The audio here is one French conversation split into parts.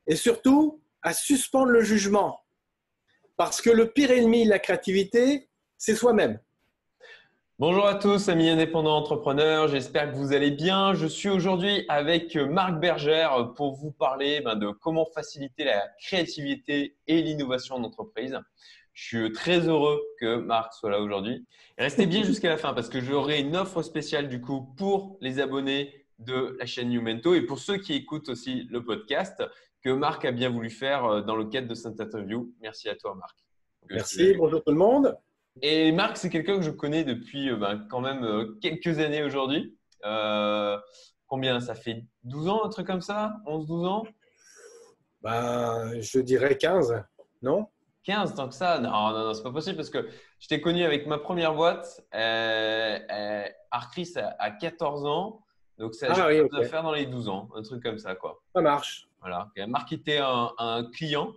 et surtout à suspendre le jugement. Parce que le pire ennemi de la créativité, c'est soi-même. Bonjour à tous, amis indépendants entrepreneurs, j'espère que vous allez bien. Je suis aujourd'hui avec Marc Bergère pour vous parler de comment faciliter la créativité et l'innovation d'entreprise. Je suis très heureux que Marc soit là aujourd'hui. Et restez bien jusqu'à la fin parce que j'aurai une offre spéciale du coup pour les abonnés de la chaîne Youmento et pour ceux qui écoutent aussi le podcast que Marc a bien voulu faire dans le cadre de cette interview. Merci à toi Marc. Merci, bonjour tout le monde. Et Marc, c'est quelqu'un que je connais depuis quand même quelques années aujourd'hui. Combien? Ça fait 12 ans, un truc comme ça? 11-12 ans? Je dirais 15, non? 15, tant que ça? Non, non, non, c'est pas possible parce que je t'ai connu avec ma première boîte, Arcris à 14 ans. Donc, ça, je Ah oui, dois ok. faire dans les 12 ans, un truc comme ça, quoi. Ça marche. Voilà. Marc était un client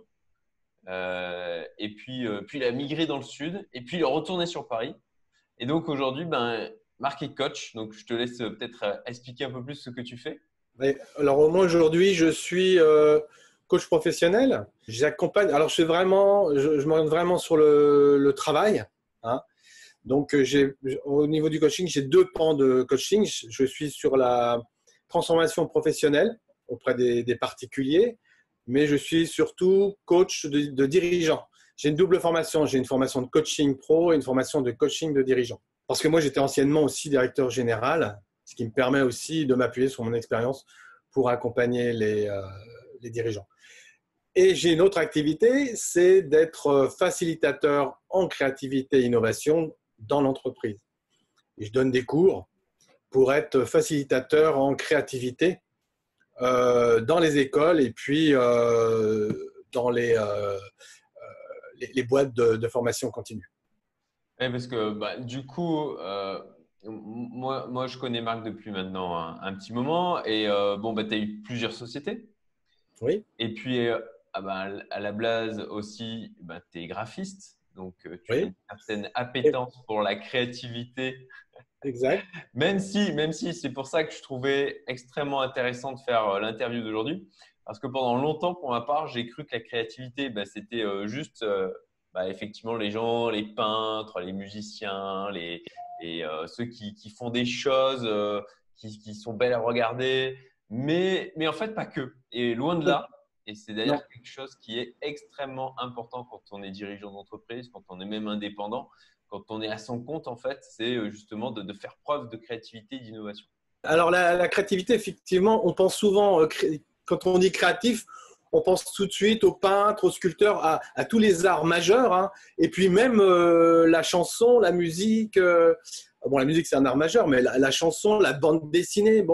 et puis il a migré dans le sud et puis il est retourné sur Paris. Et donc aujourd'hui, Marc est coach. Donc je te laisse peut-être expliquer un peu plus ce que tu fais. Alors moi aujourd'hui, je suis coach professionnel. J'accompagne. Alors je m'oriente vraiment sur le travail, hein. Donc au niveau du coaching, j'ai deux pans de coaching. Je suis sur la transformation professionnelle auprès des particuliers, mais je suis surtout coach de dirigeants. J'ai une double formation. J'ai une formation de coaching pro et une formation de coaching de dirigeants. Parce que moi, j'étais anciennement aussi directeur général, ce qui me permet aussi de m'appuyer sur mon expérience pour accompagner les dirigeants. Et j'ai une autre activité, c'est d'être facilitateur en créativité et innovation dans l'entreprise. Et je donne des cours pour être facilitateur en créativité dans les écoles et puis dans les boîtes de formation continue. Oui, parce que du coup, moi, je connais Marc depuis maintenant un petit moment et tu as eu plusieurs sociétés. Oui. Et puis, à la base aussi, tu es graphiste. Donc, tu as Oui. une certaine appétence pour la créativité. Exact. Même si c'est pour ça que je trouvais extrêmement intéressant de faire l'interview d'aujourd'hui. Parce que pendant longtemps, pour ma part, j'ai cru que la créativité, c'était juste effectivement les gens, les peintres, les musiciens, ceux qui font des choses qui sont belles à regarder. Mais en fait, pas que. Et loin de là. Et c'est Non. d'ailleurs quelque chose qui est extrêmement important quand on est dirigeant d'entreprise, quand on est même indépendant. Quand on est à son compte, en fait, c'est justement de faire preuve de créativité et d'innovation. Alors, la créativité, effectivement, on pense souvent, quand on dit créatif, on pense tout de suite aux peintres, aux sculpteurs, à tous les arts majeurs, hein. Et puis même la chanson, la musique. La musique, c'est un art majeur, mais la chanson, la bande dessinée,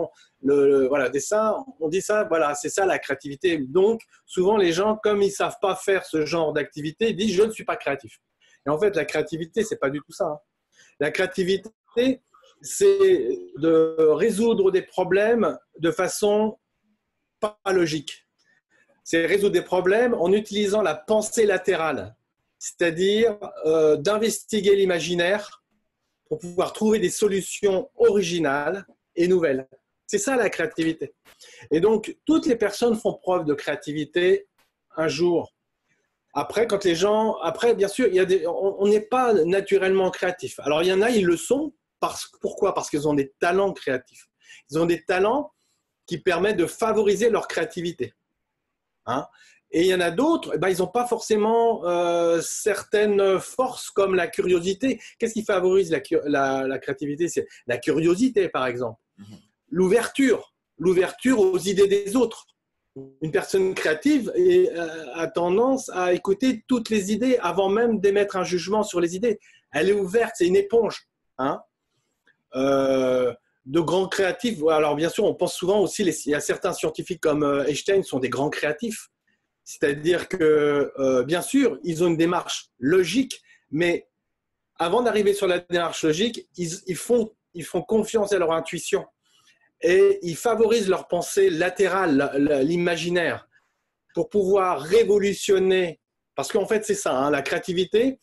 voilà, dessin, on dit ça, voilà, c'est ça la créativité. Donc, souvent, les gens, comme ils ne savent pas faire ce genre d'activité, ils disent « je ne suis pas créatif ». Et en fait, la créativité, ce n'est pas du tout ça, hein. La créativité, c'est de résoudre des problèmes de façon pas logique. C'est résoudre des problèmes en utilisant la pensée latérale, c'est-à-dire d'investiguer l'imaginaire pour pouvoir trouver des solutions originales et nouvelles. C'est ça la créativité. Et donc, toutes les personnes font preuve de créativité un jour. Après, bien sûr, on n'est pas naturellement créatif. Alors, il y en a, ils le sont. Pourquoi? Parce qu'ils ont des talents créatifs. Ils ont des talents qui permettent de favoriser leur créativité, hein? Et il y en a d'autres, ils n'ont pas forcément certaines forces comme la curiosité. Qu'est-ce qui favorise la créativité? C'est la curiosité, par exemple. L'ouverture aux idées des autres. Une personne créative a tendance à écouter toutes les idées avant même d'émettre un jugement sur les idées. Elle est ouverte, c'est une éponge, hein. De grands créatifs. Alors bien sûr, on pense souvent aussi, il y a certains scientifiques comme Einstein sont des grands créatifs. C'est-à-dire que, bien sûr, ils ont une démarche logique, mais avant d'arriver sur la démarche logique, ils font confiance à leur intuition et ils favorisent leur pensée latérale, l'imaginaire, pour pouvoir révolutionner. Parce qu'en fait, c'est ça, hein, la créativité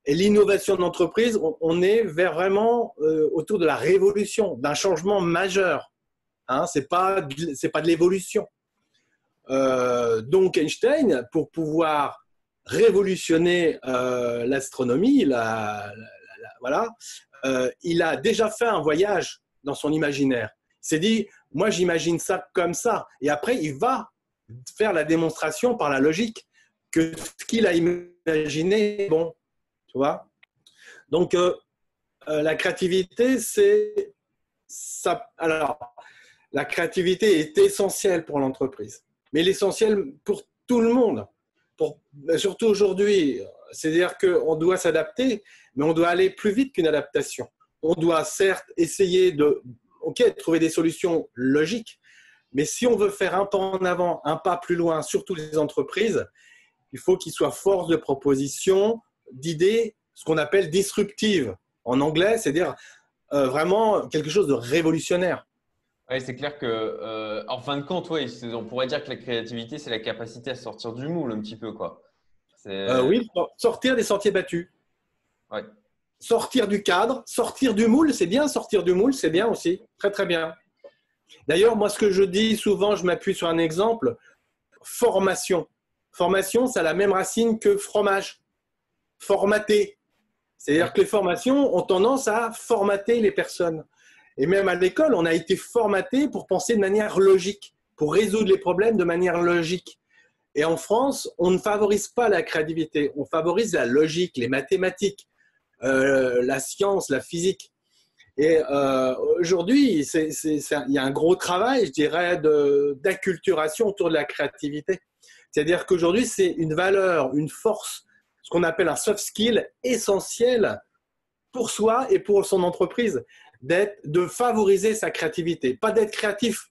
et l'innovation de l'entreprise, on est vraiment autour de la révolution, d'un changement majeur, hein, c'est pas de l'évolution. Donc Einstein, pour pouvoir révolutionner l'astronomie, voilà, il a déjà fait un voyage dans son imaginaire. Il s'est dit, moi j'imagine ça comme ça. Et après, il va faire la démonstration par la logique que ce qu'il a imaginé est bon. Tu vois? Donc, la créativité, c'est ça. Alors, la créativité est essentielle pour l'entreprise, mais l'essentiel pour tout le monde, surtout aujourd'hui. C'est-à-dire qu'on doit s'adapter, mais on doit aller plus vite qu'une adaptation. On doit certes essayer de trouver des solutions logiques, mais si on veut faire un pas en avant, un pas plus loin, surtout les entreprises, il faut qu'ils soient force de proposition, d'idées, ce qu'on appelle disruptives en anglais, c'est-à-dire vraiment quelque chose de révolutionnaire. Ouais, c'est clair que, en fin de compte, ouais, on pourrait dire que la créativité, c'est la capacité à sortir du moule un petit peu, quoi. Oui, sortir des sentiers battus. Ouais. Sortir du cadre, sortir du moule, c'est bien, sortir du moule, c'est bien aussi, très très bien. D'ailleurs, moi, ce que je dis souvent, je m'appuie sur un exemple, formation. Formation, ça a la même racine que fromage, formater. C'est-à-dire que les formations ont tendance à formater les personnes. Et même à l'école, on a été formaté pour penser de manière logique, pour résoudre les problèmes de manière logique. Et en France, on ne favorise pas la créativité, on favorise la logique, les mathématiques, la science, la physique. Et aujourd'hui, il y a un gros travail, je dirais, d'acculturation autour de la créativité. C'est-à-dire qu'aujourd'hui, c'est une valeur, une force, ce qu'on appelle un soft skill essentiel pour soi et pour son entreprise, de favoriser sa créativité. Pas d'être créatif,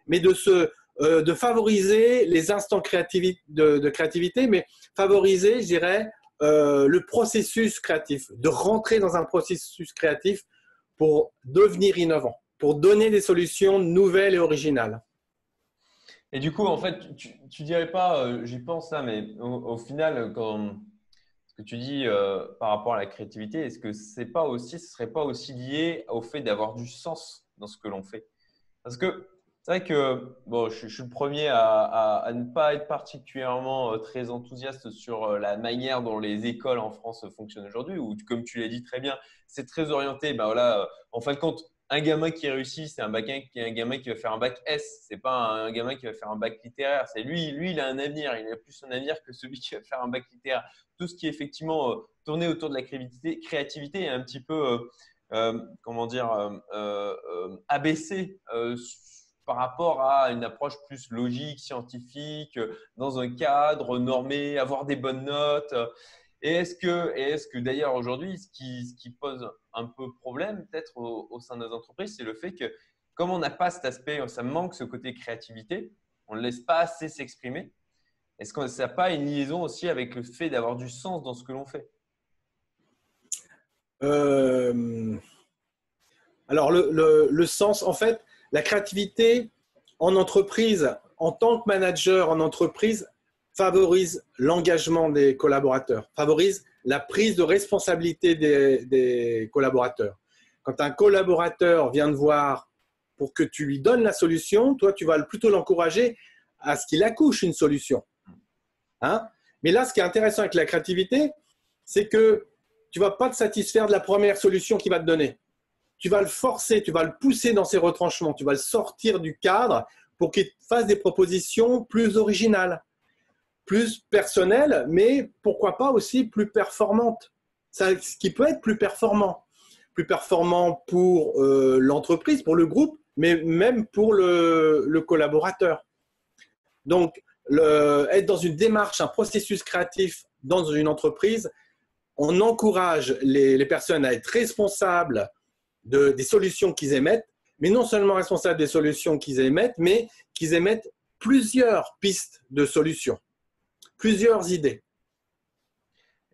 mais de favoriser les instants de créativité, mais favoriser, je dirais, le processus créatif, de rentrer dans un processus créatif pour devenir innovant, pour donner des solutions nouvelles et originales. Et du coup, en fait, tu dirais pas, j'y pense là, mais au final, ce que tu dis par rapport à la créativité, est-ce que ce serait pas aussi lié au fait d'avoir du sens dans ce que l'on fait? Parce que c'est vrai que bon, je suis le premier à ne pas être particulièrement très enthousiaste sur la manière dont les écoles en France fonctionnent aujourd'hui, où comme tu l'as dit très bien, c'est très orienté. Ben voilà, en fin de compte, un gamin qui réussit, c'est un gamin qui va faire un bac S. C'est pas un gamin qui va faire un bac littéraire. C'est lui, il a un avenir. Il a plus un avenir que celui qui va faire un bac littéraire. Tout ce qui est effectivement tourné autour de la créativité est un petit peu comment dire, abaissé par rapport à une approche plus logique, scientifique, dans un cadre normé, avoir des bonnes notes. Et est-ce que d'ailleurs aujourd'hui, ce qui pose un peu problème peut-être au sein de nos entreprises, c'est le fait que comme on n'a pas cet aspect, ça manque ce côté créativité, on ne laisse pas assez s'exprimer. Est-ce que ça n'a pas une liaison aussi avec le fait d'avoir du sens dans ce que l'on fait? Alors, le sens, en fait, la créativité en entreprise, en tant que manager en entreprise, favorise l'engagement des collaborateurs, favorise la prise de responsabilité des collaborateurs. Quand un collaborateur vient te voir pour que tu lui donnes la solution, toi, tu vas plutôt l'encourager à ce qu'il accouche une solution. Hein? Mais là, ce qui est intéressant avec la créativité, c'est que tu ne vas pas te satisfaire de la première solution qu'il va te donner. Tu vas le forcer, tu vas le pousser dans ses retranchements, tu vas le sortir du cadre pour qu'il fasse des propositions plus originales, plus personnelles, mais pourquoi pas aussi plus performantes. Ça, ce qui peut être plus performant pour l'entreprise, pour le groupe, mais même pour le collaborateur. Donc, être dans une démarche, un processus créatif dans une entreprise, on encourage les personnes à être responsables des solutions qu'ils émettent, mais non seulement responsables des solutions qu'ils émettent, mais qu'ils émettent plusieurs pistes de solutions, plusieurs idées.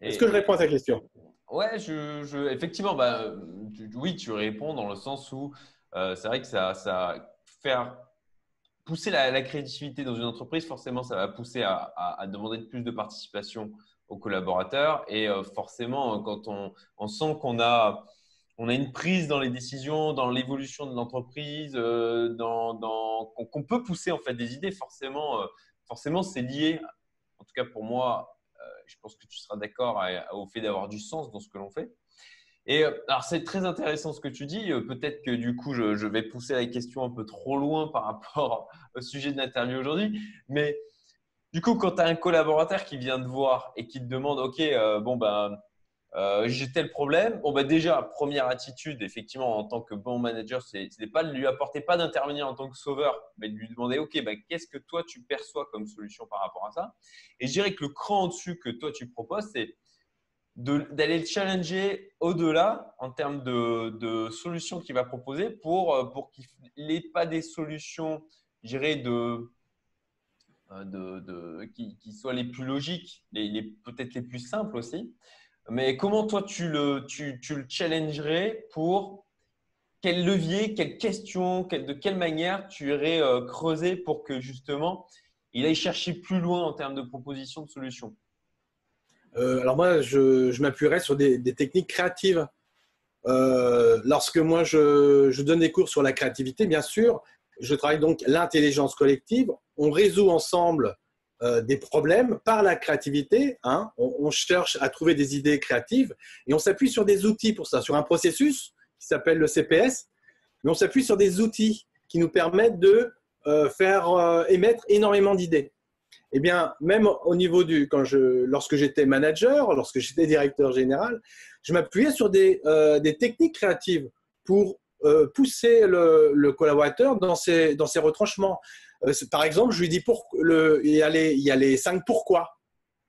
Est-ce que je réponds à ta question? Ouais, effectivement, bah, oui, tu réponds dans le sens où c'est vrai que ça faire pousser la créativité dans une entreprise, forcément, ça va pousser à demander plus de participation aux collaborateurs. Et forcément, quand on sent qu'on a une prise dans les décisions, dans l'évolution de l'entreprise, qu'on peut pousser en fait des idées, forcément, forcément, c'est lié, en tout cas pour moi, je pense que tu seras d'accord au fait d'avoir du sens dans ce que l'on fait. Et alors, c'est très intéressant ce que tu dis. Peut-être que du coup, je vais pousser la question un peu trop loin par rapport au sujet de l'interview aujourd'hui. Mais du coup, quand tu as un collaborateur qui vient te voir et qui te demande, OK, bon, ben, j'ai tel problème. Bon, ben, déjà, première attitude, effectivement, en tant que bon manager, c'est pas de lui apporter, pas d'intervenir en tant que sauveur, mais de lui demander, OK, ben, qu'est-ce que toi, tu perçois comme solution par rapport à ça? Et je dirais que le cran au-dessus que toi, tu proposes, c'est d'aller le challenger au-delà en termes de solutions qu'il va proposer pour qu'il n'ait pas des solutions, je dirais, qui soient les plus logiques, peut-être les plus simples aussi. Mais comment toi, tu le challengerais pour quel levier, quelle question, de quelle manière tu irais creuser pour que justement, il aille chercher plus loin en termes de propositions de solutions? Alors moi, je m'appuierais sur des techniques créatives. Lorsque moi, je donne des cours sur la créativité, bien sûr, je travaille donc l'intelligence collective. On résout ensemble des problèmes par la créativité. Hein. On cherche à trouver des idées créatives et on s'appuie sur des outils pour ça, sur un processus qui s'appelle le CPS, mais on s'appuie sur des outils qui nous permettent de faire émettre énormément d'idées. Eh bien, même au niveau lorsque j'étais manager, lorsque j'étais directeur général, je m'appuyais sur des techniques créatives pour pousser le collaborateur dans ses retranchements. Par exemple, je lui dis il y a les 5 pourquoi.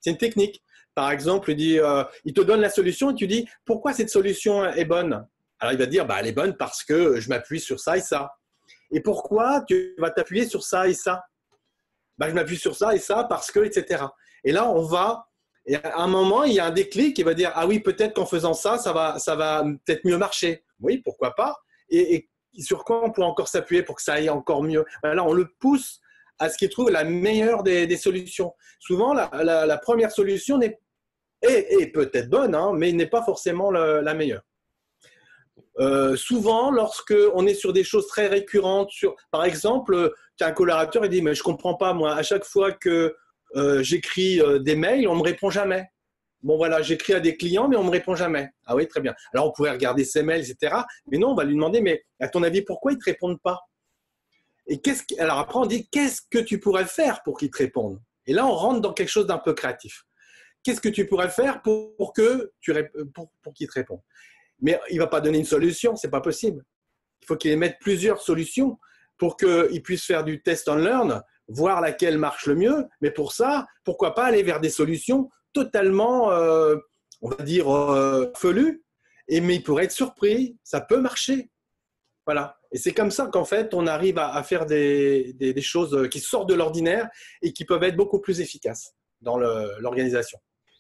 C'est une technique. Par exemple, il te donne la solution et tu dis pourquoi cette solution est bonne. Alors il va dire elle est bonne parce que je m'appuie sur ça et ça. Et pourquoi tu vas t'appuyer sur ça et ça? Je m'appuie sur ça et ça parce que, etc. Et là, et à un moment, il y a un déclic qui va dire, ah oui, peut-être qu'en faisant ça, ça va peut-être mieux marcher. Oui, pourquoi pas. Et sur quoi on pourrait encore s'appuyer pour que ça aille encore mieux? Là, on le pousse à ce qu'il trouve la meilleure des solutions. Souvent, la première solution est peut-être bonne, hein, mais n'est pas forcément la meilleure. Souvent, lorsque on est sur des choses très récurrentes, par exemple, un collaborateur il dit mais je comprends pas moi, à chaque fois que j'écris des mails, on me répond jamais. Bon voilà, j'écris à des clients mais on me répond jamais. Ah oui, très bien. Alors on pourrait regarder ses mails, etc. Mais non, on va lui demander mais à ton avis pourquoi ils te répondent pas? Et alors après on dit qu'est-ce que tu pourrais faire pour qu'ils te répondent? Et là on rentre dans quelque chose d'un peu créatif. Qu'est-ce que tu pourrais faire pour qu'ils te répondent? Mais il ne va pas donner une solution, ce n'est pas possible. Il faut qu'il émette plusieurs solutions pour qu'il puisse faire du test and learn, voir laquelle marche le mieux. Mais pour ça, pourquoi pas aller vers des solutions totalement, on va dire, felues. Mais il pourrait être surpris, ça peut marcher. Voilà. Et c'est comme ça qu'en fait, on arrive à faire des choses qui sortent de l'ordinaire et qui peuvent être beaucoup plus efficaces dans l'organisation.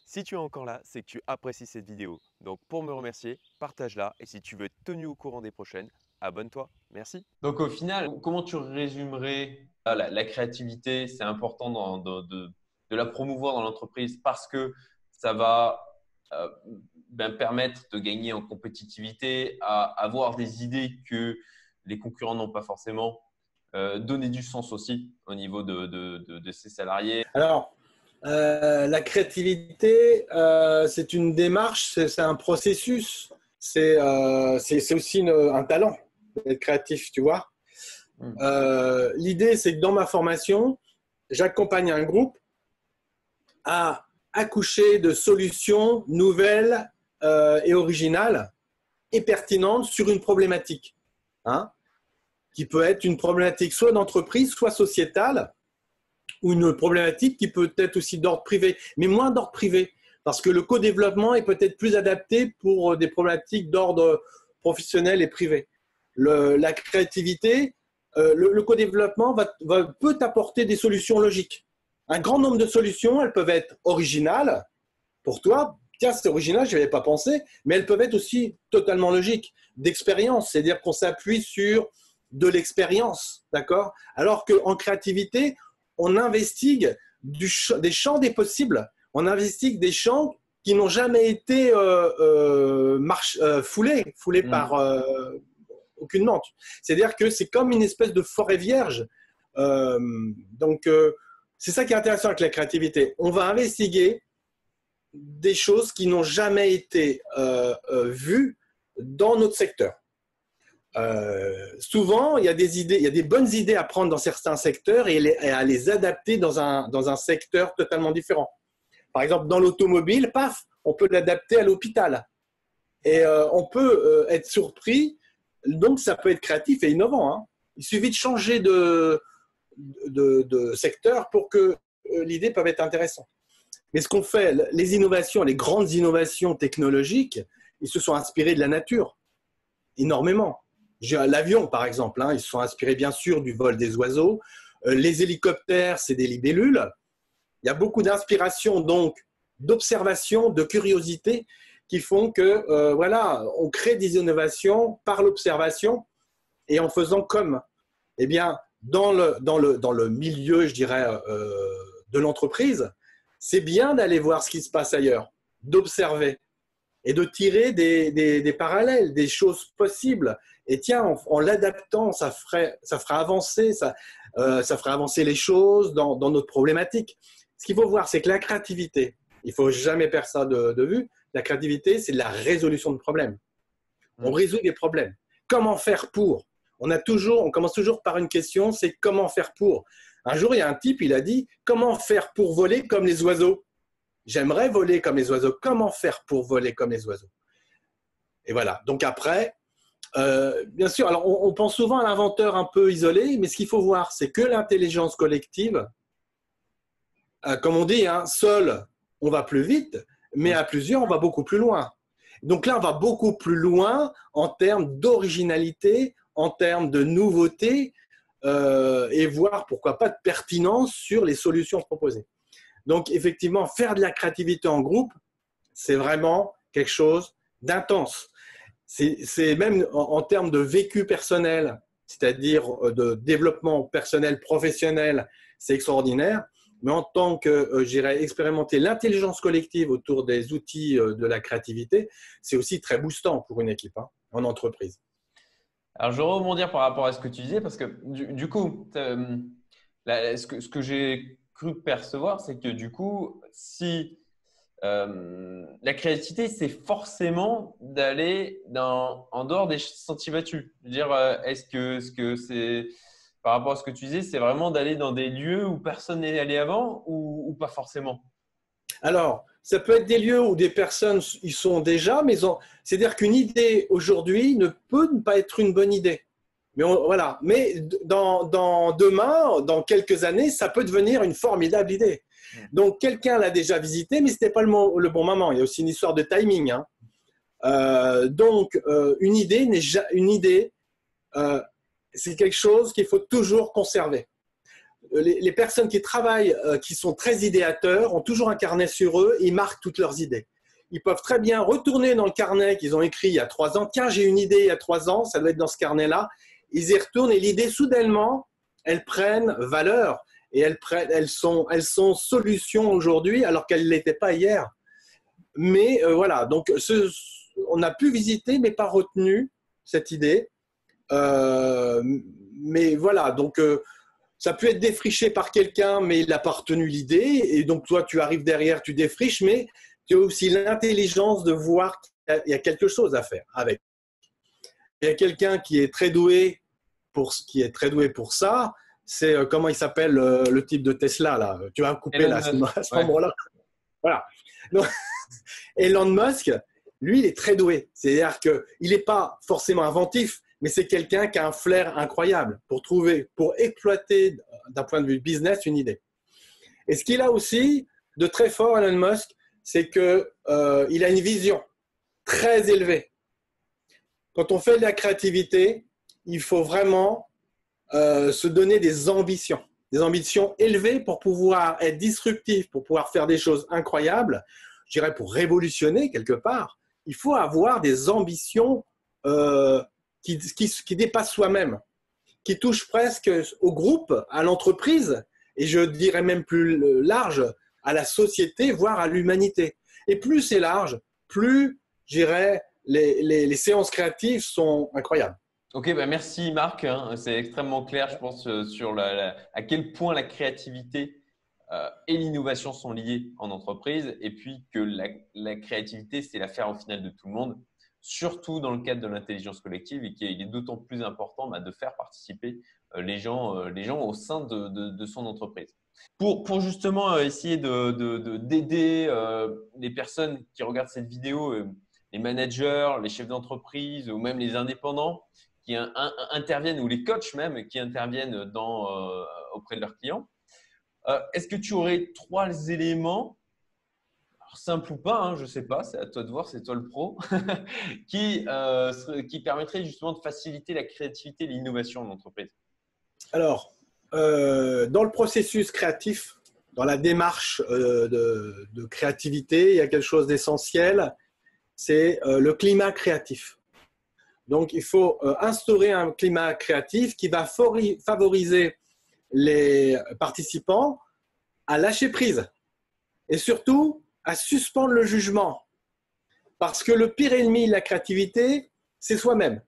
Si tu es encore là, c'est que tu apprécies cette vidéo. Donc pour me remercier, partage-la et si tu veux être tenu au courant des prochaines, abonne-toi. Merci. Donc au final, comment tu résumerais la créativité? C'est important de la promouvoir dans l'entreprise parce que ça va permettre de gagner en compétitivité, à avoir des idées que les concurrents n'ont pas forcément, donner du sens aussi au niveau de ses salariés. Alors, la créativité, c'est une démarche, c'est un processus, c'est aussi un talent d'être créatif, tu vois. L'idée, c'est que dans ma formation, j'accompagne un groupe à accoucher de solutions nouvelles et originales et pertinentes sur une problématique, hein, qui peut être une problématique soit d'entreprise, soit sociétale, ou une problématique qui peut être aussi d'ordre privé, mais moins d'ordre privé, parce que le co-développement est peut-être plus adapté pour des problématiques d'ordre professionnel et privé. La créativité, le co-développement peut apporter des solutions logiques. Un grand nombre de solutions, elles peuvent être originales pour toi. Tiens, c'est original, je n'y avais pas pensé, mais elles peuvent être aussi totalement logiques, d'expérience, c'est-à-dire qu'on s'appuie sur de l'expérience, d'accord? Alors qu'en créativité, on investigue des champs des possibles, on investigue des champs qui n'ont jamais été foulés par aucunement. C'est-à-dire que c'est comme une espèce de forêt vierge. Donc, c'est ça qui est intéressant avec la créativité. On va investiguer des choses qui n'ont jamais été vues dans notre secteur. Souvent, il y a des idées, il y a des bonnes idées à prendre dans certains secteurs et à les adapter dans un secteur totalement différent. Par exemple, dans l'automobile, paf, on peut l'adapter à l'hôpital. Et on peut être surpris, donc ça peut être créatif et innovant. Hein. Il suffit de changer de secteur pour que l'idée peut être intéressante. Mais ce qu'on fait, les innovations, les grandes innovations technologiques, ils se sont inspirés de la nature, énormément. L'avion, par exemple, hein, ils se sont inspirés bien sûr du vol des oiseaux. Les hélicoptères, c'est des libellules. Il y a beaucoup d'inspiration, donc, d'observation, de curiosité, qui font que, voilà, on crée des innovations par l'observation et en faisant comme. Eh bien, dans le milieu, je dirais, de l'entreprise, c'est bien d'aller voir ce qui se passe ailleurs, d'observer et de tirer des parallèles, des choses possibles. Et tiens, en l'adaptant, ça fera avancer, ça fera avancer les choses dans notre problématique. Ce qu'il faut voir, c'est que la créativité, il ne faut jamais perdre ça de vue, la créativité, c'est de la résolution de problèmes. On résout des problèmes. Comment faire pour ? On commence toujours par une question, c'est comment faire pour ? Un jour, il y a un type, il a dit, comment faire pour voler comme les oiseaux ? J'aimerais voler comme les oiseaux. Comment faire pour voler comme les oiseaux ? Et voilà. Donc après, bien sûr, alors on pense souvent à l'inventeur un peu isolé, mais ce qu'il faut voir, c'est que l'intelligence collective, comme on dit, hein, seul, on va plus vite, mais à plusieurs, on va beaucoup plus loin. Donc là, on va beaucoup plus loin en termes d'originalité, en termes de nouveauté, et voir, pourquoi pas, de pertinence sur les solutions proposées. Donc, effectivement, faire de la créativité en groupe, c'est vraiment quelque chose d'intense. C'est même en termes de vécu personnel, c'est-à-dire de développement personnel, professionnel, c'est extraordinaire. Mais en tant que, j'irais expérimenter l'intelligence collective autour des outils de la créativité, c'est aussi très boostant pour une équipe, hein, en entreprise. Alors, je vais rebondir par rapport à ce que tu disais parce que du coup, ce que j'ai cru percevoir, c'est que du coup, si la créativité, c'est forcément d'aller en dehors des sentiers battus. Je veux dire, est-ce que c'est, par rapport à ce que tu disais, c'est vraiment d'aller dans des lieux où personne n'est allé avant ou pas forcément? Alors, ça peut être des lieux où des personnes y sont déjà, mais c'est-à-dire qu'une idée aujourd'hui ne peut ne pas être une bonne idée. Mais voilà. Mais demain, dans quelques années, ça peut devenir une formidable idée. Donc, quelqu'un l'a déjà visité, mais ce n'était pas le bon moment. Il y a aussi une histoire de timing. Hein. Donc, une idée, c'est quelque chose qu'il faut toujours conserver. Les personnes qui travaillent, qui sont très idéateurs, ont toujours un carnet sur eux et ils marquent toutes leurs idées. Ils peuvent très bien retourner dans le carnet qu'ils ont écrit il y a 3 ans. Tiens, j'ai une idée il y a 3 ans, ça doit être dans ce carnet-là. Ils y retournent et l'idée, soudainement, elles prennent valeur et elles sont solutions aujourd'hui alors qu'elles ne l'étaient pas hier. Mais voilà, donc on a pu visiter mais pas retenu cette idée. Mais voilà, donc ça peut être défriché par quelqu'un, mais il n'a pas retenu l'idée. Et donc, toi, tu arrives derrière, tu défriches, mais tu as aussi l'intelligence de voir qu'il y a quelque chose à faire avec. Il y a quelqu'un qui est très doué pour ça. C'est comment il s'appelle le type de Tesla là. Tu vas couper là, à ce moment-là. Voilà. Donc, Elon Musk, lui, il est très doué. C'est-à-dire qu'il n'est pas forcément inventif, mais c'est quelqu'un qui a un flair incroyable pour exploiter d'un point de vue business une idée. Et ce qu'il a aussi de très fort, Elon Musk, c'est qu'il a une vision très élevée. Quand on fait de la créativité, il faut vraiment se donner des ambitions élevées pour pouvoir être disruptif, pour pouvoir faire des choses incroyables, je dirais pour révolutionner quelque part. Il faut avoir des ambitions qui dépassent soi-même, qui touchent presque au groupe, à l'entreprise, et je dirais même plus large, à la société, voire à l'humanité. Et plus c'est large, plus, je dirais, les séances créatives sont incroyables. Ok, bah merci Marc, hein. C'est extrêmement clair, je pense, sur à quel point la créativité et l'innovation sont liées en entreprise et puis que la créativité, c'est l'affaire au final de tout le monde, surtout dans le cadre de l'intelligence collective et qu'il est d'autant plus important de faire participer les gens au sein de son entreprise. Pour justement essayer d'aider les personnes qui regardent cette vidéo, les managers, les chefs d'entreprise ou même les indépendants qui interviennent ou les coachs même qui interviennent auprès de leurs clients, est-ce que tu aurais 3 éléments, alors simple ou pas, je ne sais pas, c'est à toi de voir, c'est toi le pro, qui permettraient justement de faciliter la créativité et l'innovation en entreprise? Alors, dans le processus créatif, dans la démarche de créativité, il y a quelque chose d'essentiel, c'est le climat créatif. Donc, il faut instaurer un climat créatif qui va favoriser les participants à lâcher prise et surtout à suspendre le jugement. Parce que le pire ennemi de la créativité, c'est soi-même.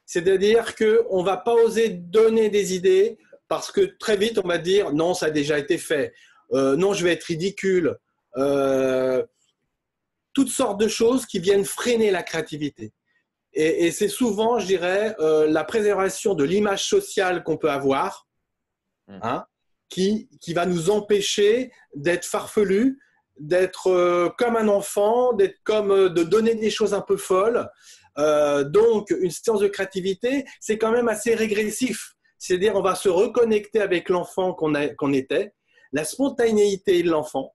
C'est-à-dire qu'on ne va pas oser donner des idées parce que très vite, on va dire « non, ça a déjà été fait non, je vais être ridicule ». Toutes sortes de choses qui viennent freiner la créativité. Et c'est souvent, je dirais, la préservation de l'image sociale qu'on peut avoir qui va nous empêcher d'être farfelus, d'être comme un enfant, de donner des choses un peu folles. Donc, une séance de créativité, c'est quand même assez régressif. C'est-à-dire, on va se reconnecter avec l'enfant qu'on était, la spontanéité de l'enfant.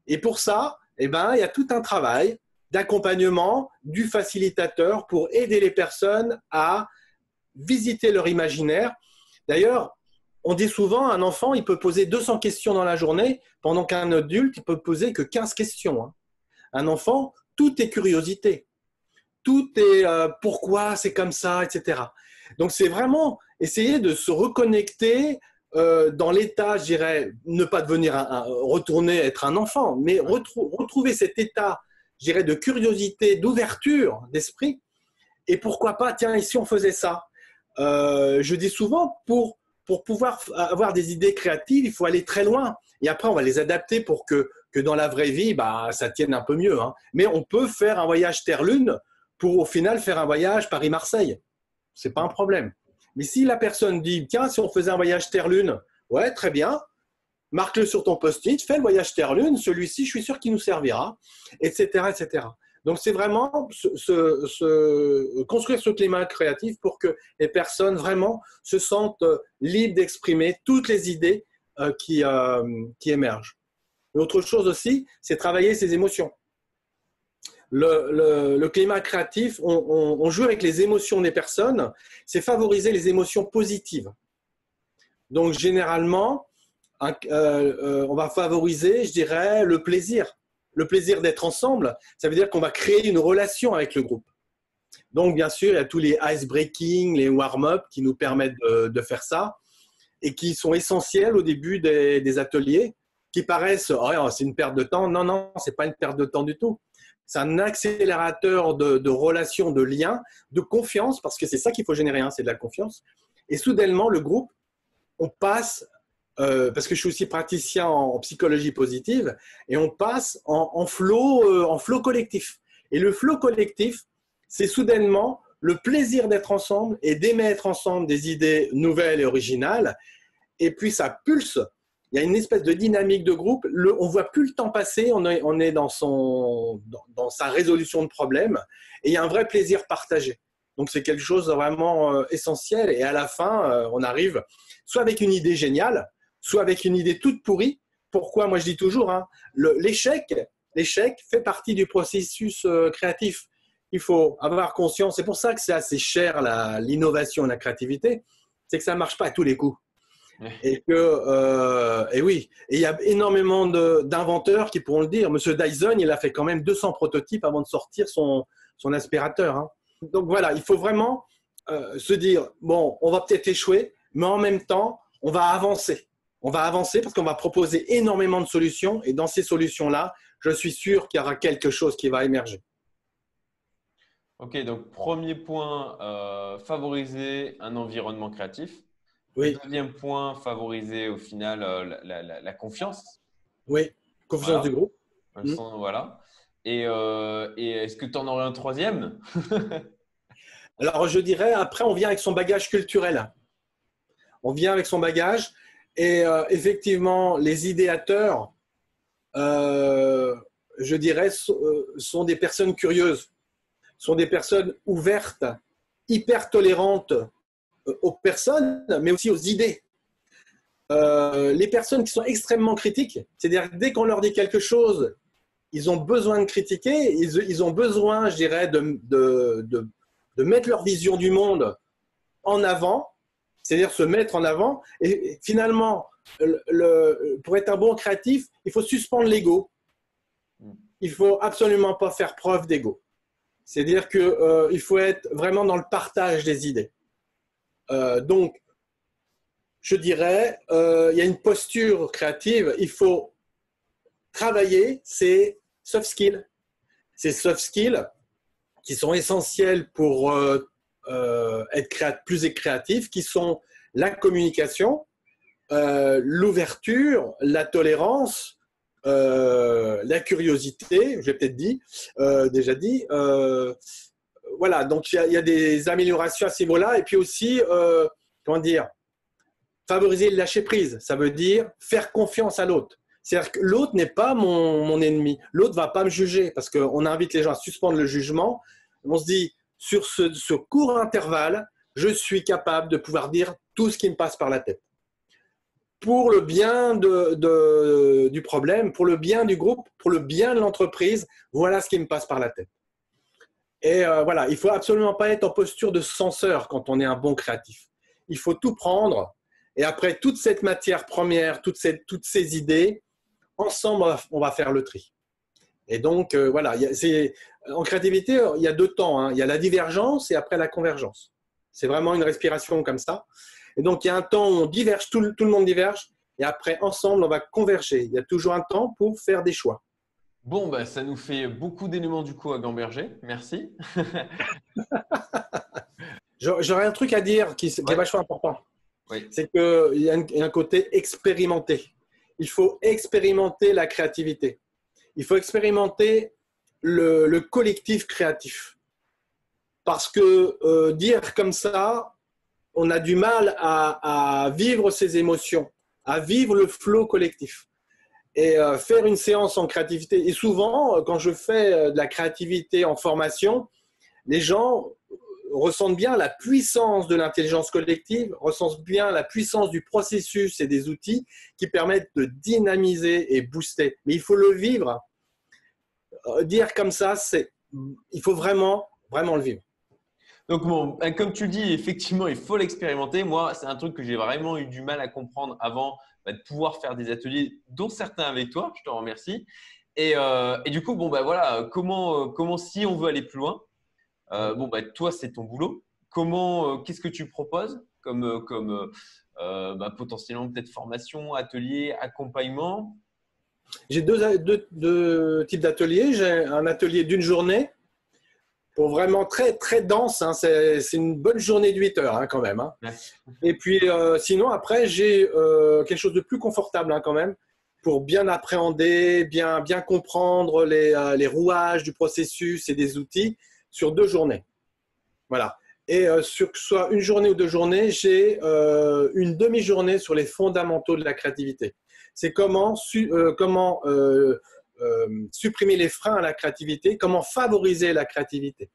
Et pour ça, il y a tout un travail d'accompagnement du facilitateur pour aider les personnes à visiter leur imaginaire. D'ailleurs, on dit souvent, un enfant, il peut poser 200 questions dans la journée, pendant qu'un adulte, il peut poser que 15 questions. Un enfant, tout est curiosité. Tout est pourquoi c'est comme ça, etc. Donc, c'est vraiment essayer de se reconnecter dans l'état, je dirais, ne pas devenir retourner être un enfant, mais retrouver cet état, je dirais, de curiosité, d'ouverture d'esprit. Et pourquoi pas, tiens, ici on faisait ça. Je dis souvent, pour pouvoir avoir des idées créatives, il faut aller très loin. Et après, on va les adapter pour que dans la vraie vie, ça tienne un peu mieux. Mais on peut faire un voyage Terre-Lune pour au final faire un voyage Paris-Marseille. Ce n'est pas un problème. Mais si la personne dit, tiens, si on faisait un voyage Terre-Lune, ouais, très bien, marque-le sur ton post-it, fais le voyage Terre-Lune, celui-ci, je suis sûr qu'il nous servira, etc., etc. Donc, c'est vraiment construire ce climat créatif pour que les personnes vraiment se sentent libres d'exprimer toutes les idées qui émergent. Et autre chose aussi, c'est travailler ses émotions. Le climat créatif, on joue avec les émotions des personnes, c'est favoriser les émotions positives. Donc, généralement, on va favoriser, je dirais, le plaisir. Le plaisir d'être ensemble, ça veut dire qu'on va créer une relation avec le groupe. Donc, bien sûr, il y a tous les ice-breaking, les warm-up qui nous permettent de faire ça et qui sont essentiels au début des ateliers, qui paraissent oh, c'est une perte de temps. Non, non, ce n'est pas une perte de temps du tout. C'est un accélérateur de relations, de liens, de confiance, parce que c'est ça qu'il faut générer, c'est de la confiance. Et soudainement, le groupe, on passe, parce que je suis aussi praticien en psychologie positive, et on passe en flow collectif. Et le flow collectif, c'est soudainement le plaisir d'être ensemble et d'émettre ensemble des idées nouvelles et originales. Et puis, ça pulse. Il y a une espèce de dynamique de groupe. On ne voit plus le temps passer. On est dans sa résolution de problèmes. Et il y a un vrai plaisir partagé. Donc, c'est quelque chose de vraiment essentiel. Et à la fin, on arrive soit avec une idée géniale, soit avec une idée toute pourrie. Pourquoi? Moi, je dis toujours, l'échec fait partie du processus créatif. Il faut avoir conscience. C'est pour ça que c'est assez cher, l'innovation et la créativité. C'est que ça ne marche pas à tous les coups. Et oui, et il y a énormément d'inventeurs qui pourront le dire. Monsieur Dyson, il a fait quand même 200 prototypes avant de sortir son aspirateur. Donc voilà, il faut vraiment se dire, bon, on va peut-être échouer, mais en même temps, on va avancer. On va avancer parce qu'on va proposer énormément de solutions. Et dans ces solutions-là, je suis sûr qu'il y aura quelque chose qui va émerger. Ok, donc premier point, favoriser un environnement créatif. Oui, Deuxième point, favoriser au final la confiance. oui. Confiance du Voilà. groupe. Mm. Voilà. Et est-ce que tu en aurais un troisième? Alors, je dirais, après, on vient avec son bagage culturel. On vient avec son bagage et effectivement, les idéateurs, je dirais, sont des personnes curieuses, sont des personnes ouvertes, hyper tolérantes aux personnes, mais aussi aux idées. Les personnes qui sont extrêmement critiques, c'est-à-dire dès qu'on leur dit quelque chose, ils ont besoin de critiquer, ils ont besoin, je dirais, de mettre leur vision du monde en avant, c'est-à-dire se mettre en avant. Et finalement, pour être un bon créatif, il faut suspendre l'ego. Il ne faut absolument pas faire preuve d'ego. C'est-à-dire qu'il faut être vraiment dans le partage des idées. Donc, je dirais, il y a une posture créative, il faut travailler ces soft skills. Ces soft skills qui sont essentiels pour être plus créatif, qui sont la communication, l'ouverture, la tolérance, la curiosité, j'ai peut-être déjà dit. Voilà, donc il y a des améliorations à ce niveau-là. Et puis aussi, comment dire, favoriser le lâcher-prise. Ça veut dire faire confiance à l'autre. C'est-à-dire que l'autre n'est pas mon ennemi. L'autre ne va pas me juger parce qu'on invite les gens à suspendre le jugement. On se dit, sur ce court intervalle, je suis capable de pouvoir dire tout ce qui me passe par la tête. Pour le bien du problème, pour le bien du groupe, pour le bien de l'entreprise, voilà ce qui me passe par la tête. Et voilà, il ne faut absolument pas être en posture de censeur quand on est un bon créatif. Il faut tout prendre et après toute cette matière première, toutes ces idées, ensemble, on va faire le tri. Et donc, voilà, en créativité, il y a deux temps. Hein. Il y a la divergence et après la convergence. C'est vraiment une respiration comme ça. Et donc, il y a un temps où on diverge, tout le monde diverge, et après, ensemble, on va converger. Il y a toujours un temps pour faire des choix. Bon, bah, ça nous fait beaucoup d'éléments du coup à Gamberger. Merci. J'aurais un truc à dire qui est vachement important. Oui. C'est qu'il y a un côté expérimenté. Il faut expérimenter la créativité. Il faut expérimenter le collectif créatif. Parce que dire comme ça, on a du mal à vivre ses émotions, à vivre le flow collectif. Et faire une séance en créativité. Et souvent, quand je fais de la créativité en formation, les gens ressentent bien la puissance de l'intelligence collective, ressentent bien la puissance du processus et des outils qui permettent de dynamiser et booster. Mais il faut le vivre. Dire comme ça, il faut vraiment le vivre. Donc, bon, comme tu dis, effectivement, il faut l'expérimenter. Moi, c'est un truc que j'ai vraiment eu du mal à comprendre avant de pouvoir faire des ateliers, dont certains avec toi. Je te remercie. Et du coup, bon, bah, voilà, comment si on veut aller plus loin, bon, bah, toi, c'est ton boulot. Qu'est-ce que tu proposes comme potentiellement peut-être formation, atelier, accompagnement? J'ai deux types d'ateliers. J'ai un atelier d'une journée pour vraiment très, très dense. Hein. C'est une bonne journée de 8 heures hein, quand même. Hein. Ouais. Et puis, sinon, après, j'ai quelque chose de plus confortable hein, quand même pour bien appréhender, bien comprendre les rouages du processus et des outils sur 2 journées. Voilà. Et sur que ce soit une journée ou 2 journées, j'ai une demi-journée sur les fondamentaux de la créativité. C'est comment supprimer les freins à la créativité, comment favoriser la créativité.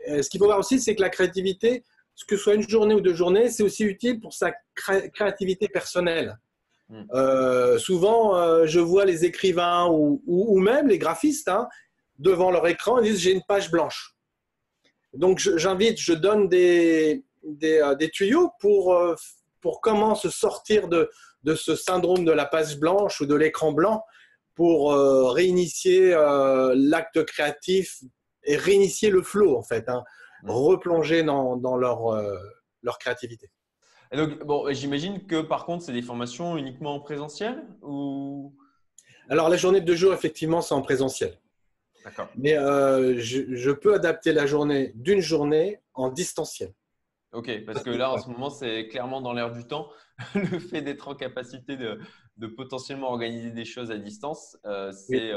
Et ce qu'il faut voir aussi, c'est que la créativité, que ce soit une journée ou 2 journées, c'est aussi utile pour sa créativité personnelle. Souvent, je vois les écrivains ou même les graphistes hein, devant leur écran, ils disent « j'ai une page blanche ». Donc, je donne des tuyaux pour comment se sortir de ce syndrome de la page blanche ou de l'écran blanc pour réinitier l'acte créatif et réinitier le flow, en fait, hein, replonger dans leur créativité. Et donc, bon, j'imagine que par contre, c'est des formations uniquement en présentiel ou… Alors, la journée de 2 jours, effectivement, c'est en présentiel. D'accord. Mais je peux adapter la journée d'une journée en distanciel. Ok, parce que là, en ce moment, c'est clairement dans l'air du temps. Le fait d'être en capacité de potentiellement organiser des choses à distance, Oui,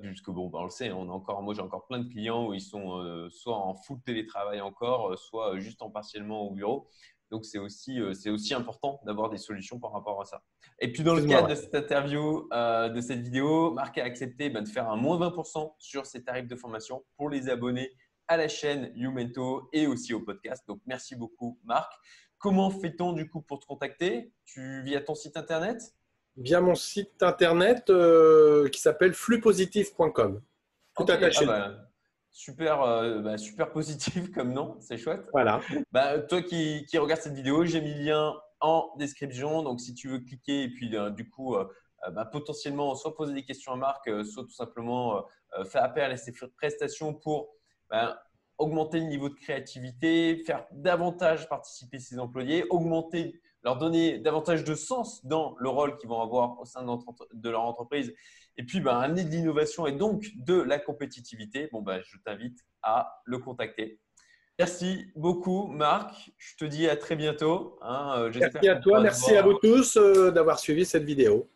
puisque bon, bah, on le sait, moi, j'ai encore plein de clients où ils sont soit en full télétravail encore, soit juste en partiellement au bureau. Donc, c'est aussi important d'avoir des solutions par rapport à ça. Et puis, dans le absolument, cadre ouais. de cette interview, de cette vidéo, Marc a accepté de faire un moins 20% sur ses tarifs de formation pour les abonnés à la chaîne Youmento et aussi au podcast. Donc, merci beaucoup, Marc. Comment fait-on du coup pour te contacter? Via ton site internet? Via mon site internet qui s'appelle flux-positif.com. Tout Ok, ah attaché. bah, super, super positif comme nom, c'est chouette. Voilà. Bah, toi qui regardes cette vidéo, j'ai mis le lien en description. Donc, si tu veux cliquer et puis du coup, potentiellement, soit poser des questions à Marc, soit tout simplement faire appel à ses prestations pour bah, augmenter le niveau de créativité, faire davantage participer ses employés, augmenter, leur donner davantage de sens dans le rôle qu'ils vont avoir au sein de leur entreprise et puis amener de l'innovation et donc de la compétitivité, je t'invite à le contacter. Merci beaucoup, Marc. Je te dis à très bientôt. Merci J'espère à qu'on toi. pourra se Merci à voir. vous tous d'avoir suivi cette vidéo.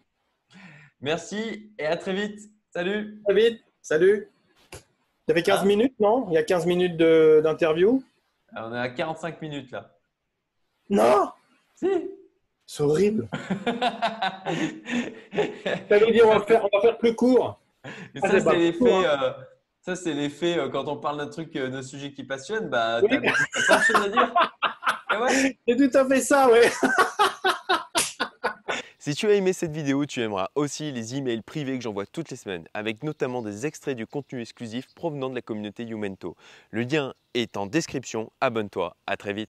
Merci et à très vite. Salut. Très vite. Salut. Il y avait 15 Hein? minutes, non? Il y a 15 minutes d'interview? On est à 45 minutes là. Non! Si. C'est horrible. Ça veut dire on va faire plus court. Et Ah, ça, c'est c'est pas plus court, l'effet. hein. Ça, c'est l'effet quand on parle d'un truc, d'un sujet qui passionne, Oui, t'as plein de choses à dire. Et ouais. c'est tout à fait ça, ouais. Si tu as aimé cette vidéo, tu aimeras aussi les emails privés que j'envoie toutes les semaines, avec notamment des extraits du contenu exclusif provenant de la communauté Youmento. Le lien est en description, abonne-toi, à très vite.